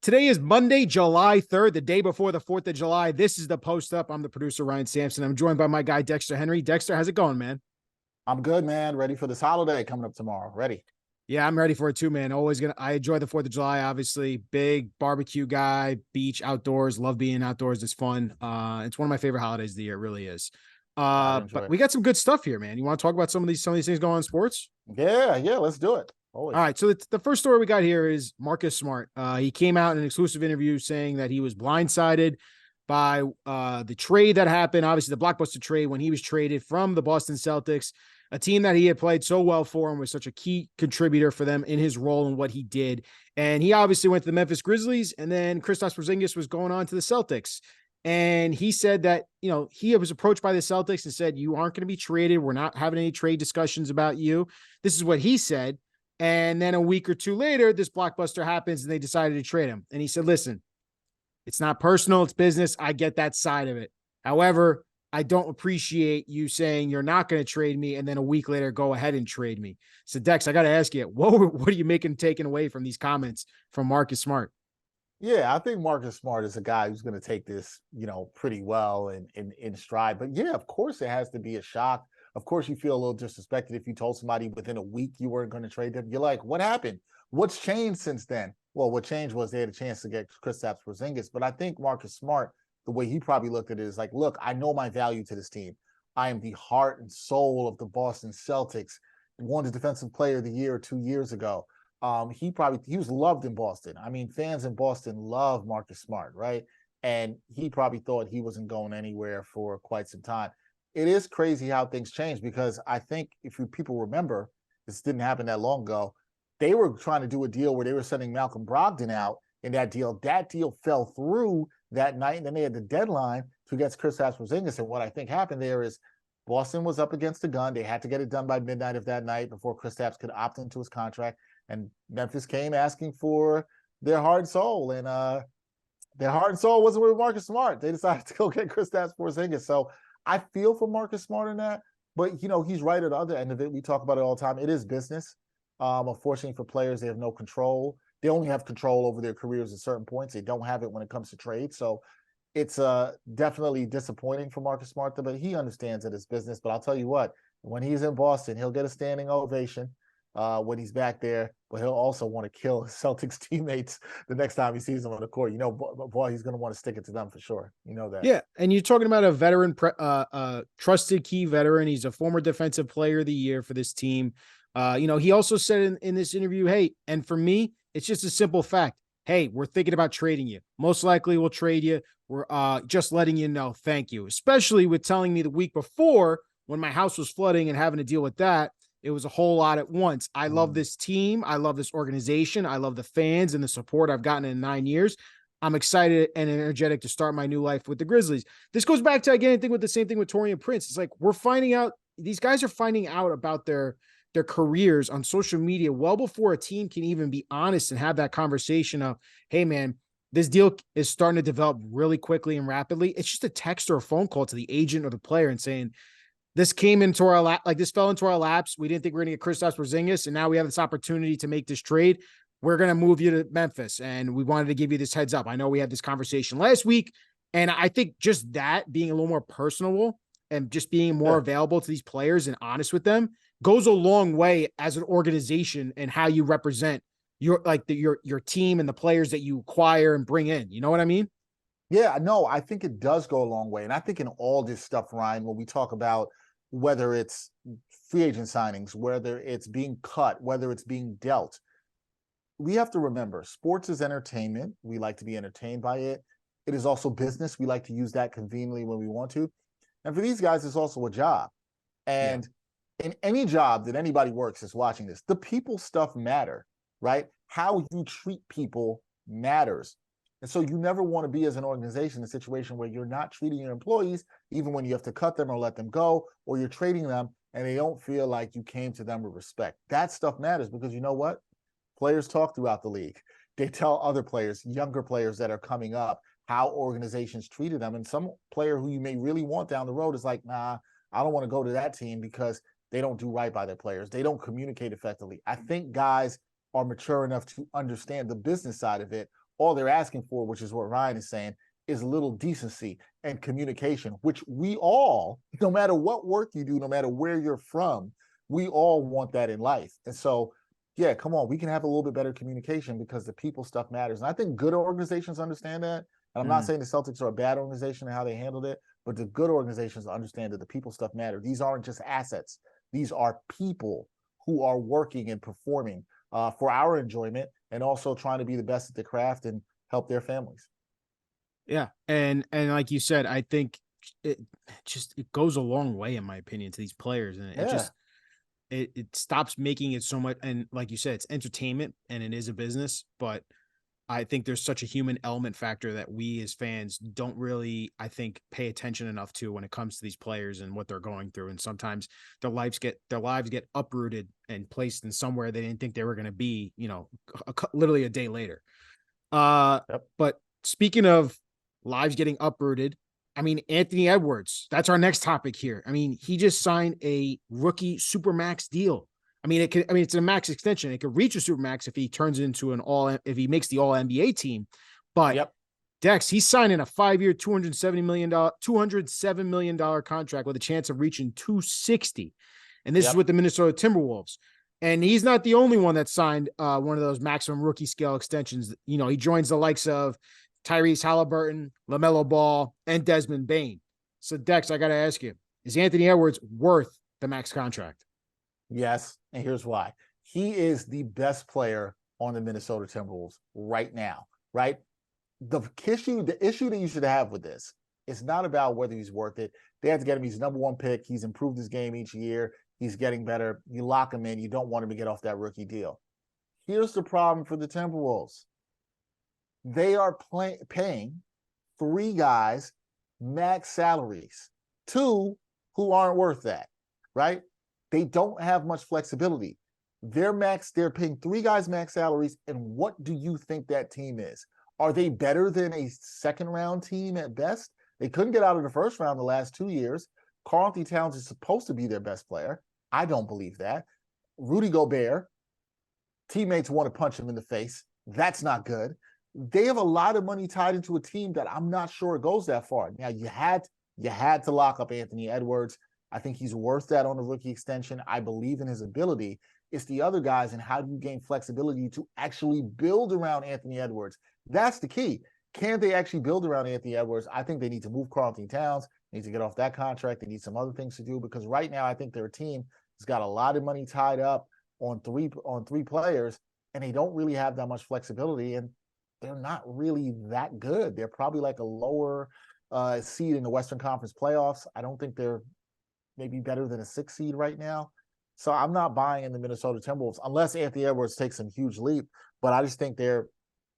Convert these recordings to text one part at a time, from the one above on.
Today is Monday, July 3rd, the day before the 4th of July. This is the Post Up. I'm the producer, Ryan Sampson. I'm joined by my guy, Dexter Henry. Dexter, how's it going, man? I'm good, man. Ready for this holiday coming up tomorrow. Ready. Yeah, I'm ready for it too, man. I enjoy the 4th of July, obviously. Big barbecue guy, beach, outdoors, love being outdoors. It's fun. It's one of my favorite holidays of the year. It really is. Gotta But enjoy it. we got some good stuff here, man. You want to talk about some of these things going on in sports? Yeah, let's do it. All Always. right. So the first story we got here is Marcus Smart. He came out in an exclusive interview saying that he was blindsided by the trade that happened. Obviously, the blockbuster trade when he was traded from the Boston Celtics, a team that he had played so well for and was such a key contributor for them in his role and what he did. And he obviously went to the Memphis Grizzlies, and then Kristaps Porzingis was going on to the Celtics. And he said that, he was approached by the Celtics and said, "You aren't going to be traded. We're not having any trade discussions about you." This is what he said. And then a week or two later, this blockbuster happens and they decided to trade him. And he said, "Listen, it's not personal, it's business. I get that side of it. However, I don't appreciate you saying you're not going to trade me and then a week later go ahead and trade me." So, Dex, I got to ask you, what are you taking away from these comments from Marcus Smart? Yeah, I think Marcus Smart is a guy who's going to take this, pretty well and in stride. But yeah, of course, it has to be a shock. Of course, you feel a little disrespected if you told somebody within a week you weren't going to trade them. You're like, what happened? What's changed since then? Well, what changed was they had a chance to get Kristaps Porzingis. But I think Marcus Smart, the way he probably looked at it is like, look, I know my value to this team. I am the heart and soul of the Boston Celtics. Won the Defensive Player of the Year 2 years ago. He was loved in Boston. I mean, fans in Boston love Marcus Smart, right? And he probably thought he wasn't going anywhere for quite some time. It is crazy how things change because I think if people remember, this didn't happen that long ago. They were trying to do a deal where they were sending Malcolm Brogdon out in that deal. That deal fell through that night, and then they had the deadline to get Kristaps Porzingis. And what I think happened there is Boston was up against the gun. They had to get it done by midnight of that night before Kristaps could opt into his contract. And Memphis came asking for their heart and soul, and their heart and soul wasn't with Marcus Smart. They decided to go get Kristaps Porzingis. So I feel for Marcus Smart in that, but he's right at the other end of it. We talk about it all the time. It is business. Unfortunately for players, they have no control. They only have control over their careers at certain points. They don't have it when it comes to trade. So it's definitely disappointing for Marcus Smart, but he understands that it's business. But I'll tell you what, when he's in Boston, he'll get a standing ovation when he's back there, but he'll also want to kill his Celtics teammates the next time he sees them on the court. Boy, he's going to want to stick it to them for sure. You know that. Yeah, and you're talking about a veteran, trusted key veteran. He's a former Defensive Player of the Year for this team. He also said in this interview, "Hey, and for me, it's just a simple fact. Hey, we're thinking about trading you. Most likely we'll trade you. We're just letting you know. Thank you." Especially with telling me the week before when my house was flooding and having to deal with that. It was a whole lot at once. I love this team. I love this organization. I love the fans and the support I've gotten in 9 years. I'm excited and energetic to start my new life with the Grizzlies. This goes back to, again, I think with the same thing with Taurean Prince. It's like we're finding out, these guys are finding out about their careers on social media well before a team can even be honest and have that conversation of, "Hey, man, this deal is starting to develop really quickly and rapidly." It's just a text or a phone call to the agent or the player and saying, "This came into our lap, like this fell into our laps. We didn't think we were going to get Kristaps Porzingis, and now we have this opportunity to make this trade. We're going to move you to Memphis, and we wanted to give you this heads up. I know we had this conversation last week, and I think just that being a little more personable and just being more available to these players and honest with them goes a long way as an organization and how you represent your team and the players that you acquire and bring in. You know what I mean? Yeah, no, I think it does go a long way. And I think in all this stuff, Ryan, when we talk about whether it's free agent signings, whether it's being cut, whether it's being dealt, we have to remember sports is entertainment. We like to be entertained by it. It is also business. We like to use that conveniently when we want to. And for these guys, it's also a job. And in any job that anybody works is watching this, the people stuff matter, right? How you treat people matters. And so you never want to be, as an organization, in a situation where you're not treating your employees, even when you have to cut them or let them go, or you're trading them and they don't feel like you came to them with respect. That stuff matters because you know what? Players talk throughout the league. They tell other players, younger players that are coming up, how organizations treated them. And some player who you may really want down the road is like, nah, I don't want to go to that team because they don't do right by their players. They don't communicate effectively. I think guys are mature enough to understand the business side of it all they're asking for, which is what Ryan is saying, is a little decency and communication, which we all, no matter what work you do, no matter where you're from, we all want that in life. And so, yeah, come on, we can have a little bit better communication because the people stuff matters. And I think good organizations understand that. And I'm not saying the Celtics are a bad organization and how they handled it, but the good organizations understand that the people stuff matter. These aren't just assets. These are people who are working and performing for our enjoyment and also trying to be the best at the craft and help their families. Yeah. And like you said, I think it goes a long way, in my opinion, to these players. And it just, it stops making it so much. And like you said, it's entertainment and it is a business, but I think there's such a human element factor that we as fans don't really, I think, pay attention enough to when it comes to these players and what they're going through. And sometimes their lives get uprooted and placed in somewhere they didn't think they were going to be, literally a day later. But speaking of lives getting uprooted, I mean, Anthony Edwards, that's our next topic here. I mean, he just signed a rookie supermax deal. I mean, it's a max extension. It could reach a supermax if he turns into if he makes the all NBA team. But Dex, he's signing a 5-year, $207 million contract with a chance of reaching 260. And this is with the Minnesota Timberwolves. And he's not the only one that signed one of those maximum rookie scale extensions. He joins the likes of Tyrese Halliburton, LaMelo Ball, and Desmond Bane. So, Dex, I got to ask you, is Anthony Edwards worth the max contract? Yes, and here's why. He is the best player on the Minnesota Timberwolves right now, right? The issue that you should have with this is not about whether he's worth it. They have to get him. He's number one pick. He's improved his game each year. He's getting better. You lock him in. You don't want him to get off that rookie deal. Here's the problem for the Timberwolves. They are paying 3 guys max salaries, 2 who aren't worth that, right? They don't have much flexibility. They're paying 3 guys max salaries, and what do you think that team is? Are they better than a second-round team at best? They couldn't get out of the first round the last 2 years. Karl-Anthony Towns is supposed to be their best player. I don't believe that. Rudy Gobert, teammates want to punch him in the face. That's not good. They have a lot of money tied into a team that I'm not sure goes that far. Now, you had to lock up Anthony Edwards. I think he's worth that on the rookie extension. I believe in his ability. It's the other guys and how do you gain flexibility to actually build around Anthony Edwards? That's the key. Can they actually build around Anthony Edwards? I think they need to move Karl-Anthony Towns. They need to get off that contract. They need some other things to do because right now I think they're a team that's got a lot of money tied up on three players, and they don't really have that much flexibility, and they're not really that good. They're probably like a lower seed in the Western Conference playoffs. I don't think they're maybe better than a 6 seed right now. So I'm not buying in the Minnesota Timberwolves unless Anthony Edwards takes some huge leap. But I just think they're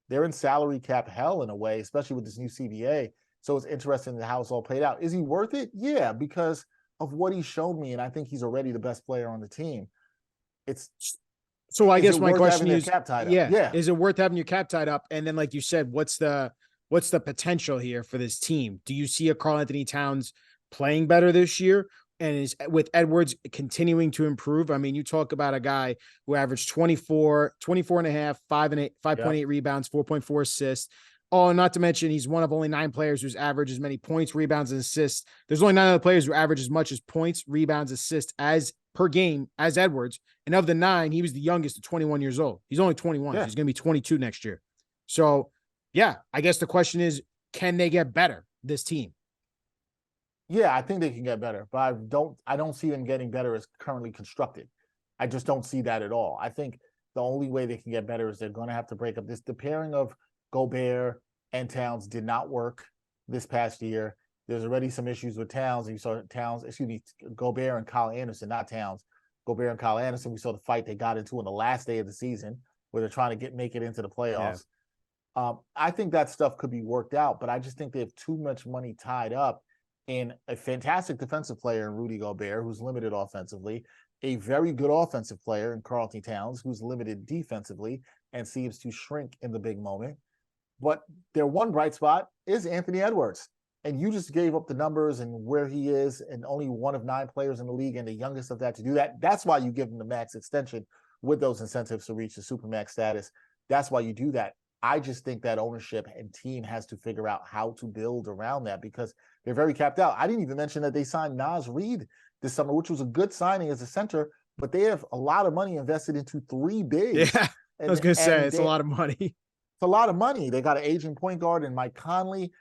in salary cap hell in a way, especially with this new CBA. So it's interesting how it's all played out. Is he worth it? Yeah, because of what he's shown me, and I think he's already the best player on the team. So I guess my question is, is it worth having your cap tied up? And then, like you said, what's the potential here for this team? Do you see a Karl-Anthony Towns playing better this year? And is with Edwards continuing to improve? I mean, you talk about a guy who averaged 24 and a half, 5.8 rebounds, 4.4 assists. Oh, not to mention he's one of only 9 players who's averaged as many points, rebounds, and assists. There's only 9 other players who average as much as points, rebounds, assists as per game as Edwards. And of the 9, he was the youngest at 21 years old. He's only 21. So he's going to be 22 next year. So, yeah, I guess the question is, can they get better, this team? Yeah, I think they can get better, but I don't see them getting better as currently constructed. I just don't see that at all. I think the only way they can get better is they're going to have to break up the pairing of Gobert and Towns did not work this past year. There's already some issues with Towns. You saw Gobert and Kyle Anderson, not Towns. Gobert and Kyle Anderson, we saw the fight they got into on the last day of the season where they're trying to make it into the playoffs. Yeah. I think that stuff could be worked out, but I just think they have too much money tied up in a fantastic defensive player in Rudy Gobert, who's limited offensively, a very good offensive player in Karl-Anthony Towns, who's limited defensively and seems to shrink in the big moment. But their one bright spot is Anthony Edwards. And you just gave up the numbers and where he is, and only one of 9 players in the league and the youngest of that to do that. That's why you give him the max extension with those incentives to reach the supermax status. That's why you do that. I just think that ownership and team has to figure out how to build around that because they're very capped out. I didn't even mention that they signed Naz Reid this summer, which was a good signing as a center, but they have a lot of money invested into 3 bigs. Yeah, I was going to say, it's a lot of money. It's a lot of money. They got an aging point guard and Mike Conley.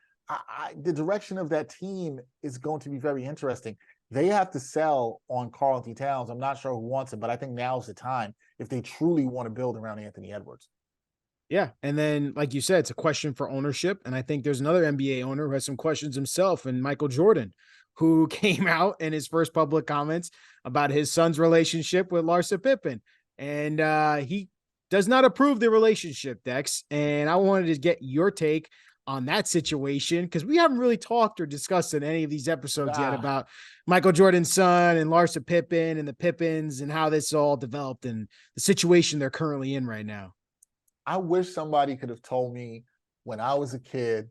The direction of that team is going to be very interesting. They have to sell on Karl-Anthony Towns. I'm not sure who wants it, but I think now's the time if they truly want to build around Anthony Edwards. Yeah. And then, like you said, it's a question for ownership. And I think there's another NBA owner who has some questions himself, and Michael Jordan, who came out in his first public comments about his son's relationship with Larsa Pippen. And he does not approve the relationship, Dex. And I wanted to get your take on that situation, because we haven't really talked or discussed in any of these episodes yet about Michael Jordan's son and Larsa Pippen and the Pippins and how this all developed and the situation they're currently in right now. I wish somebody could have told me when I was a kid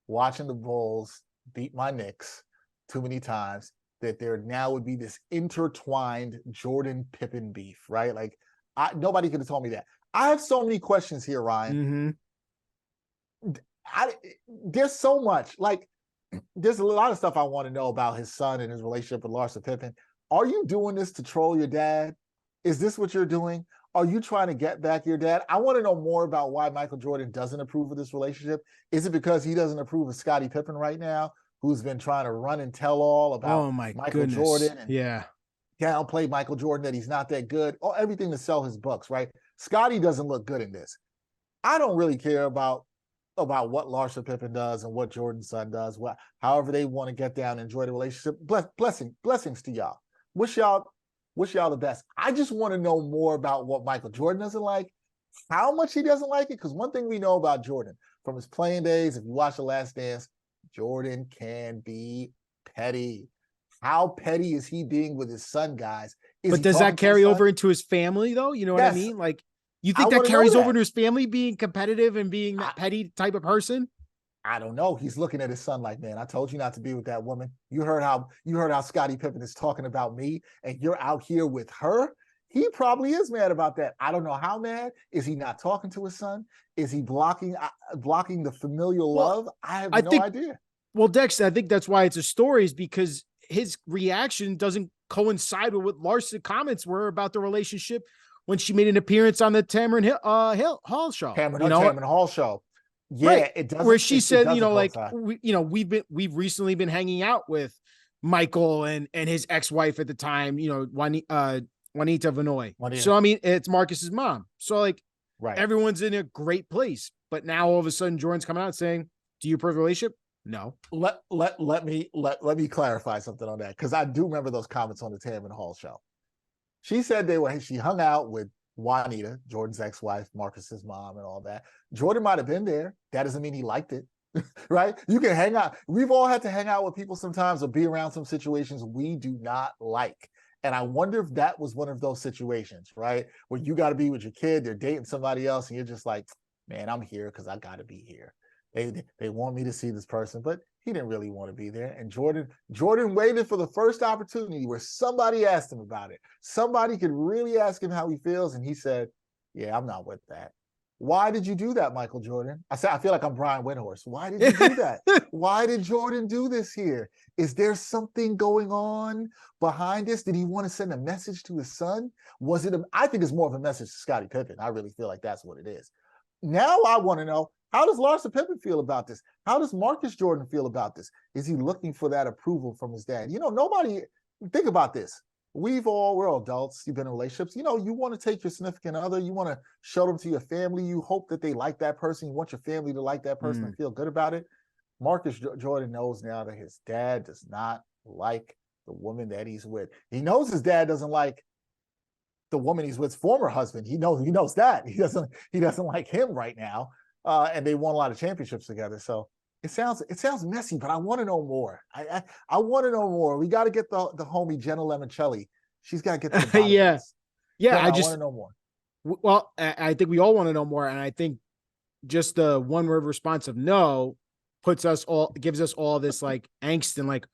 watching the Bulls beat my Knicks too many times that there now would be this intertwined Jordan Pippen beef, right? Like nobody could have told me that. I have so many questions here, Ryan. There's so much. Like, there's a lot of stuff I want to know about his son and his relationship with Larsa Pippen. Are you doing this to troll your dad? Is this what you're doing? Are you trying to get back your dad? I want to know more about why Michael Jordan doesn't approve of this relationship. Is it because he doesn't approve of Scottie Pippen right now, who's been trying to run and tell all about Michael Jordan and downplay Michael Jordan, that he's not that good, or everything to sell his books, right? Scottie doesn't look good in this. I don't really care about what Larsa Pippen does and what Jordan's son does. However they want to get down and enjoy the relationship. Blessings to y'all. Wish y'all the best. I just want to know more about what Michael Jordan doesn't like, how much he doesn't like it. Because one thing we know about Jordan from his playing days, if you watch The Last Dance, Jordan can be petty. How petty is he being with his son, guys? But does that carry over into his family, though? You know what I mean? Like, you think that carries over to his family, being competitive and being that petty type of person? I don't know. He's looking at his son like, man, I told you not to be with that woman. You heard how Scottie Pippen is talking about me, and you're out here with her. He probably is mad about that. I don't know how mad. Is he not talking to his son? Is he blocking the familial love? I have no idea. Well, Dex, I think that's why it's a story, is because his reaction doesn't coincide with what Larsa's comments were about the relationship when she made an appearance on the Tamron Hall show. Tamron Hall show. Yeah, right. It doesn't. Where she said, we've recently been hanging out with Michael and his ex-wife at the time, Juanita Vanoy. So, I mean, it's Marcus's mom. So, like, everyone's in a great place. But now all of a sudden, Jordan's coming out saying, do you approve the relationship? No. Let me clarify something on that, because I do remember those comments on the Tamron Hall show. She said she hung out with Juanita, Jordan's ex-wife, Marcus's mom, and all that. Jordan might have been there. That doesn't mean he liked it, right? You can hang out. We've all had to hang out with people sometimes or be around some situations we do not like. And I wonder if that was one of those situations, right? Where you got to be with your kid, they're dating somebody else, and you're just like, man, I'm here because I got to be here. They want me to see this person, but he didn't really want to be there. And Jordan waited for the first opportunity where somebody asked him about it. Somebody could really ask him how he feels, and he said, yeah, I'm not with that. Why did you do that, Michael Jordan? I feel like I'm Brian Windhorst. Why did you do that? Why did Jordan do this here? Is there something going on behind this? Did he want to send a message to his son? I think it's more of a message to Scottie Pippen. I really feel like that's what it is. Now I want to know, how does Larsa Pippen feel about this? How does Marcus Jordan feel about this? Is he looking for that approval from his dad? Nobody, think about this. We're all adults. You've been in relationships. You want to take your significant other. You want to show them to your family. You hope that they like that person. You want your family to like that person and feel good about it. Marcus Jordan knows now that his dad does not like the woman that he's with. He knows his dad doesn't like the woman he's with, former husband. He knows that. He doesn't like him right now. And they won a lot of championships together. So it sounds messy, but I want to know more. I want to know more. We got to get the homie Jenna Limoncelli. She's got to get to the bottom of this. Yeah. I want to know more. Well, I think we all want to know more, and I think just the one word response of no gives us all this like angst and like,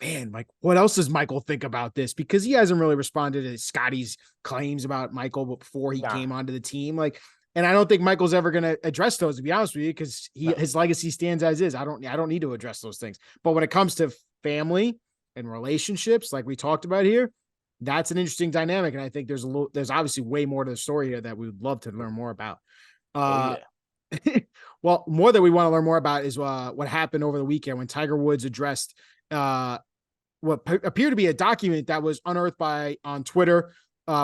man, like what else does Michael think about this? Because he hasn't really responded to Scottie's claims about Michael before he came onto the team. Like, And I don't think Michael's ever going to address those, to be honest with you, because his legacy stands as is. I don't need to address those things. But when it comes to family and relationships, like we talked about here, that's an interesting dynamic. And I think there's obviously way more to the story here that we would love to learn more about. Well, more that we want to learn more about is what happened over the weekend when Tiger Woods addressed what appeared to be a document that was unearthed on Twitter,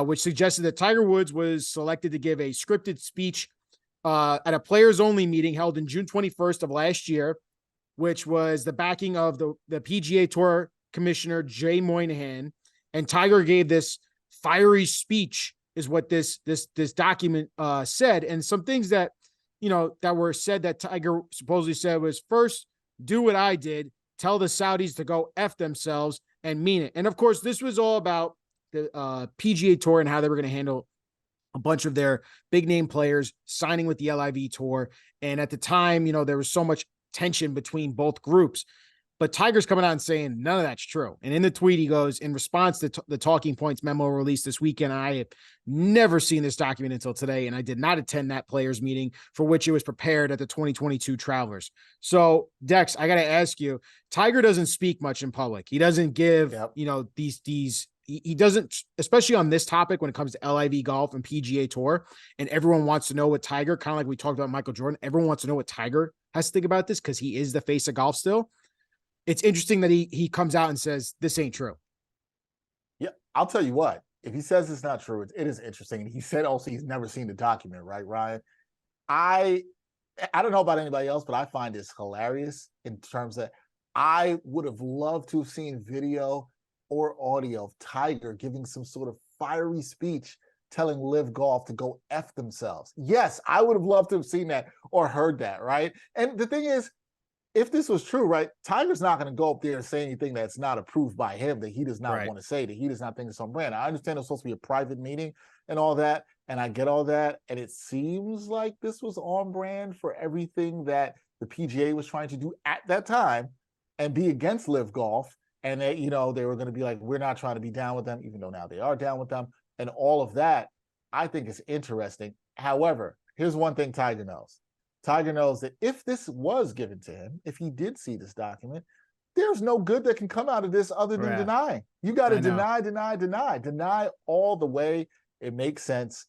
which suggested that Tiger Woods was selected to give a scripted speech at a players only meeting held in June 21st of last year, which was the backing of the PGA Tour commissioner, Jay Moynihan. And Tiger gave this fiery speech is what this document said. And some things that, that were said that Tiger supposedly said was, first, do what I did, tell the Saudis to go F themselves and mean it. And of course, this was all about the PGA Tour and how they were going to handle a bunch of their big name players signing with the LIV Tour. And at the time, there was so much tension between both groups. But Tiger's coming out and saying none of that's true. And in the tweet, he goes, in response to the talking points memo released this weekend, I have never seen this document until today, and I did not attend that players meeting for which it was prepared at the 2022 Travelers. So, Dex, I got to ask you, Tiger doesn't speak much in public. He doesn't give, he doesn't, especially on this topic when it comes to LIV Golf and PGA Tour, and everyone wants to know what Tiger, kind of like we talked about Michael Jordan, everyone wants to know what Tiger has to think about this because he is the face of golf still. It's interesting that he comes out and says, this ain't true. Yeah, I'll tell you what, if he says it's not true, it is interesting. He said also he's never seen the document, right, Ryan? I don't know about anybody else, but I find this hilarious in terms that I would have loved to have seen video or audio of Tiger giving some sort of fiery speech telling LIV Golf to go F themselves. Yes, I would have loved to have seen that or heard that, right? And the thing is, if this was true, right, Tiger's not going to go up there and say anything that's not approved by him, that he does not want to say, that he does not think it's on brand. I understand it's supposed to be a private meeting and all that, and I get all that, and it seems like this was on brand for everything that the PGA was trying to do at that time and be against LIV Golf, and they, they were going to be like, we're not trying to be down with them, even though now they are down with them, and all of that, I think is interesting. However, here's one thing Tiger knows. Tiger knows that if this was given to him, if he did see this document, there's no good that can come out of this other than denying. You got to deny all the way. It makes sense.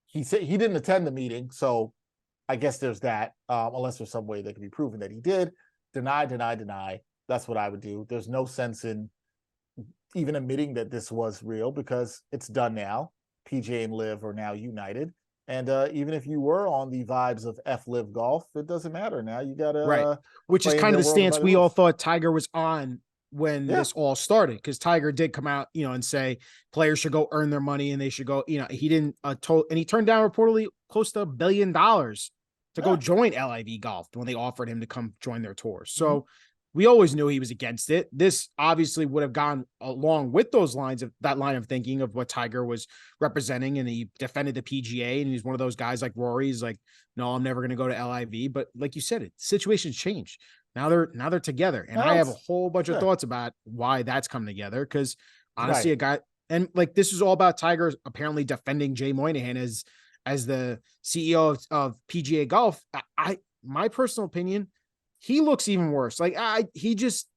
He said he didn't attend the meeting, so I guess there's that, unless there's some way that can be proven that he did. Deny. That's what I would do. There's no sense in even admitting that this was real because it's done now. PGA and LIV are now united. And even if you were on the vibes of LIV Golf, it doesn't matter now. You got to which is kind of the stance we all thought Tiger was on when this all started, because Tiger did come out, and say players should go earn their money and they should go. He didn't and he turned down reportedly close to $1 billion to go join LIV Golf when they offered him to come join their tour. So we always knew he was against it. This obviously would have gone along with that line of thinking of what Tiger was representing. And he defended the PGA, and he's one of those guys like Rory. He's like, no, I'm never going to go to LIV. But like you said, situations changed. Now they're together. And I have a whole bunch of thoughts about why that's come together. Cause honestly, a guy, and like, this is all about Tiger apparently defending Jay Moynihan as the CEO of PGA Golf. My personal opinion, he looks even worse. Like he just.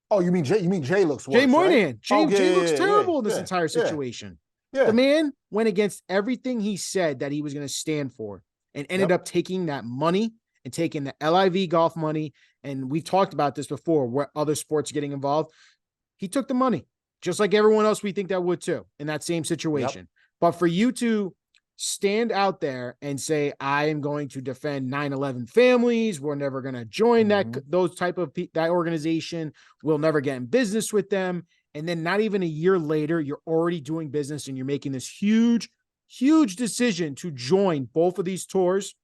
Oh, you mean Jay looks worse? Jay Moynihan. Right? Jay looks terrible in this entire situation. Yeah. The man went against everything he said that he was going to stand for, and ended up taking that money and taking the LIV Golf money. And we've talked about this before, where other sports getting involved. He took the money, just like everyone else we think that would too, in that same situation. But for you to stand out there and say, I am going to defend 9/11 families. We're never going to join those type of that organization. We'll never get in business with them. And then not even a year later, you're already doing business and you're making this huge decision to join both of these tours.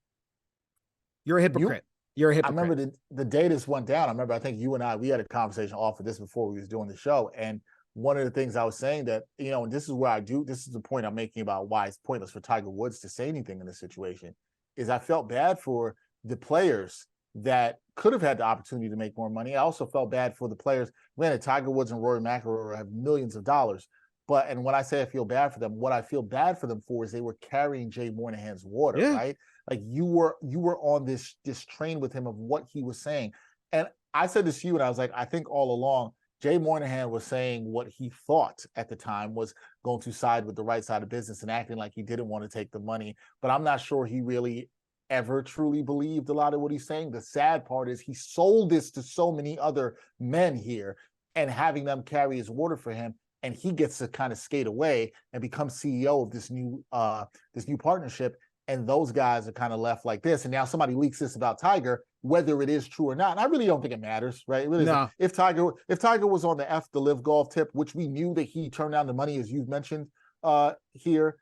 You're a hypocrite. You're a hypocrite. I remember the day this went down. I think you and I, we had a conversation off of this before we was doing the show. And one of the things I was saying that, and this is where this is the point I'm making about why it's pointless for Tiger Woods to say anything in this situation, is I felt bad for the players that could have had the opportunity to make more money. I also felt bad for the players. Granted, Tiger Woods and Rory McIlroy have millions of dollars, and when I say I feel bad for them, what I feel bad for them for is they were carrying Jay Moynihan's water, Yeah. right? Like you were on this train with him of what he was saying. And I said this to you, and I was like, I think all along, Jay Moynihan was saying what he thought at the time was going to side with the right side of business and acting like he didn't want to take the money. But I'm not sure he really ever truly believed a lot of what he's saying. The sad part is he sold this to so many other men here and having them carry his water for him. And he gets to kind of skate away and become CEO of this new partnership. And those guys are kind of left like this. And now somebody leaks this about Tiger, whether it is true or not. And I really don't think it matters, right? It really No. if Tiger was on the LIV Golf tip, which we knew that he turned down the money, as you've mentioned here,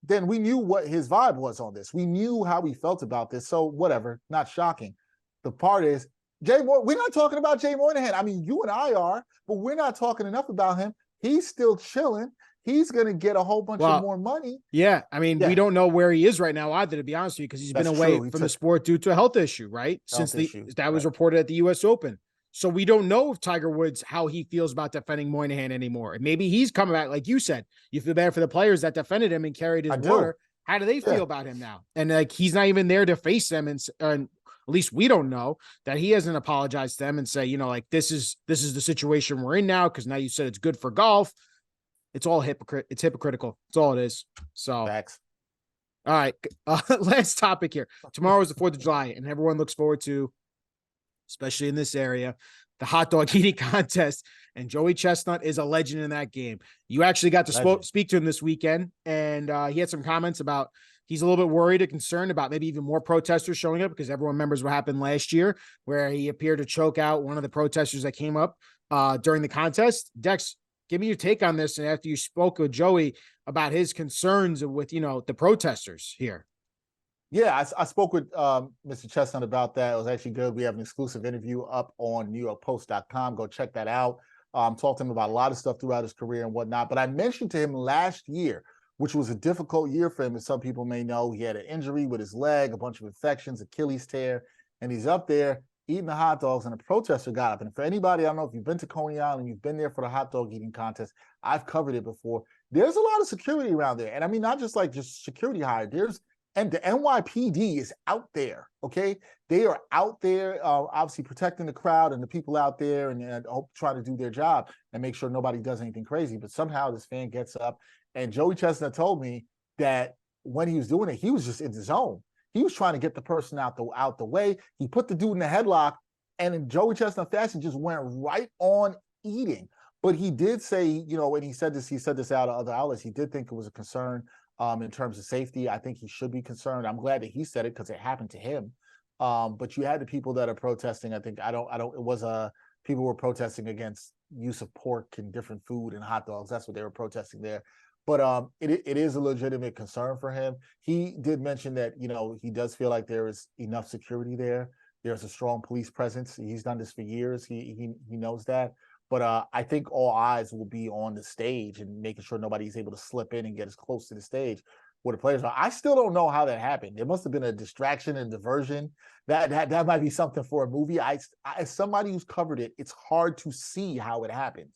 then we knew what his vibe was on this. We knew how he felt about this. So whatever, not shocking. The part is, we're not talking about Jay Moynihan. I mean, you and I are, but we're not talking enough about him. He's still chilling. He's going to get a whole bunch of more money. Yeah. I mean, we don't know where he is right now either, to be honest with you, because he's been away from the sport due to a health issue, right? Since that was reported at the US Open. So we don't know if Tiger Woods, how he feels about defending Moynihan anymore. And maybe he's coming back, like you said, you feel bad for the players that defended him and carried his water. How do they feel about him now? And like, he's not even there to face them. And at least we don't know that he hasn't apologized to them and say, like, this is the situation we're in now. Cause now you said it's good for golf. It's all it's hypocritical. That's all it is. So facts. All right. Last topic here. Tomorrow is the 4th of July and everyone looks forward to, especially in this area, the hot dog eating contest. And Joey Chestnut is a legend in that game. You actually got to speak to him this weekend, and he had some comments about he's a little bit worried and concerned about maybe even more protesters showing up, because everyone remembers what happened last year where he appeared to choke out one of the protesters that came up during the contest. Dex, give me your take on this. And after you spoke with Joey about his concerns with, the protesters here. Yeah, I spoke with Mr. Chestnut about that. It was actually good. We have an exclusive interview up on NewYorkPost.com. Go check that out. Talked to him about a lot of stuff throughout his career and whatnot. But I mentioned to him last year, which was a difficult year for him, as some people may know. He had an injury with his leg, a bunch of infections, Achilles tear, and he's up there eating the hot dogs, and a protester got up. And for anybody, I don't know if you've been to Coney Island, you've been there for the hot dog eating contest. I've covered it before. There's a lot of security around there. And I mean, not just security hired. And the NYPD is out there, okay? They are out there, obviously protecting the crowd and the people out there and trying to do their job and make sure nobody does anything crazy. But somehow this fan gets up, and Joey Chestnut told me that when he was doing it, he was just in the zone. He was trying to get the person out the way. He put the dude in the headlock, and in Joey Chestnut fashion, just went right on eating. But he did say, and he said this out of other outlets, he did think it was a concern in terms of safety. I think he should be concerned. I'm glad that he said it because it happened to him. But you had the people that are protesting. I think people were protesting against use of pork and different food and hot dogs. That's what they were protesting there. But it is a legitimate concern for him. He did mention that, he does feel like there is enough security there. There's a strong police presence. He's done this for years. He knows that. But I think all eyes will be on the stage and making sure nobody's able to slip in and get as close to the stage where the players are. I still don't know how that happened. There must have been a distraction and diversion. That might be something for a movie. As somebody who's covered it, it's hard to see how it happened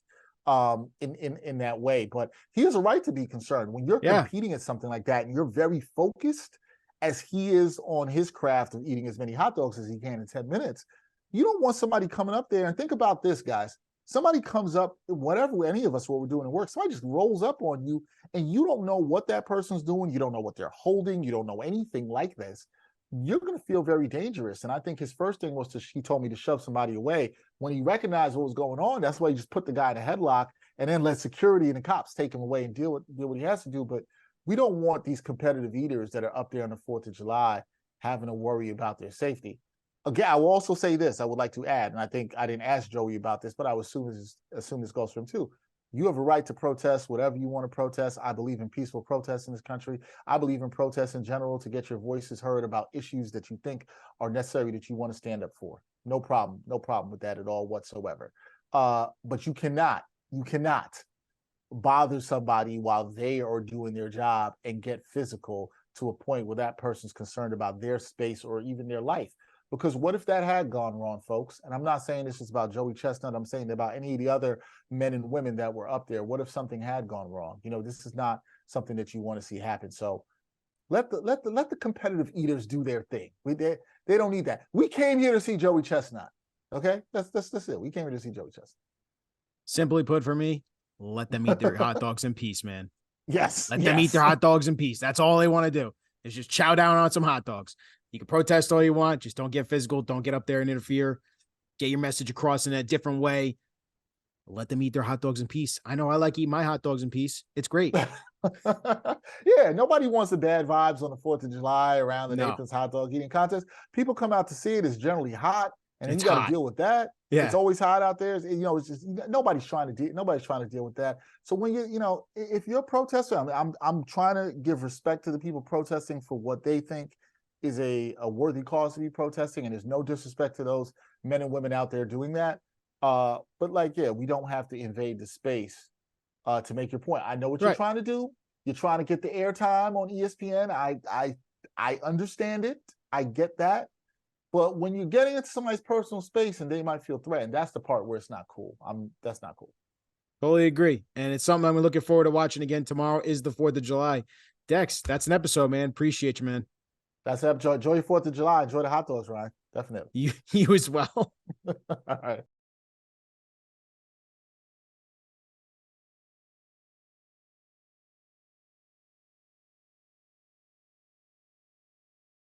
in that way. But he has a right to be concerned. When you're competing at something like that and you're very focused, as he is on his craft of eating as many hot dogs as he can in 10 minutes, you don't want somebody coming up there. And think about this, guys. Somebody comes up, whatever, any of us, what we're doing at work, somebody just rolls up on you and you don't know what that person's doing. You don't know what they're holding. You don't know anything like this. You're going to feel very dangerous. And I think his first thing was he told me to shove somebody away. When he recognized what was going on, that's why he just put the guy in a headlock and then let security and the cops take him away and deal what he has to do. But we don't want these competitive eaters that are up there on the 4th of July having to worry about their safety. Again, I will also say this, I would like to add, and I think I didn't ask Joey about this, but I would assume this goes for him too. You have a right to protest whatever you want to protest. I believe in peaceful protests in this country. I believe in protests in general to get your voices heard about issues that you think are necessary that you want to stand up for. No problem with that at all whatsoever. But you cannot bother somebody while they are doing their job and get physical to a point where that person's concerned about their space or even their life. Because what if that had gone wrong, folks? And I'm not saying this is about Joey Chestnut. I'm saying about any of the other men and women that were up there. What if something had gone wrong? You know, this is not something that you want to see happen. So let the competitive eaters do their thing. They don't need that. We came here to see Joey Chestnut. Okay, that's it. We came here to see Joey Chestnut. Simply put, for me, let them eat their hot dogs in peace, man. Yes. Let them eat their hot dogs in peace. That's all they want to do is just chow down on some hot dogs. You can protest all you want. Just don't get physical. Don't get up there and interfere. Get your message across in a different way. Let them eat their hot dogs in peace. I know I like eating my hot dogs in peace. It's great. Yeah, nobody wants the bad vibes on the 4th of July around the Nathan's hot dog eating contest. People come out to see it. It's generally hot, and then you got to deal with that. Yeah. It's always hot out there. You know, it's just nobody's trying to deal with that. So when you know, if you're a protester, I'm trying to give respect to the people protesting for what they think is a worthy cause to be protesting, and there's no disrespect to those men and women out there doing that. But like, yeah, we don't have to invade the space to make your point. I know what you're trying to do. You're trying to get the airtime on ESPN. I understand it. I get that. But when you're getting into somebody's personal space and they might feel threatened, that's the part where it's not cool. That's not cool. Totally agree. And it's something I'm looking forward to watching again. Tomorrow is the 4th of July. Dex, that's an episode, man. Appreciate you, man. That's an episode. Enjoy your 4th of July. Enjoy the hot dogs, Ryan. Definitely. You as well. All right.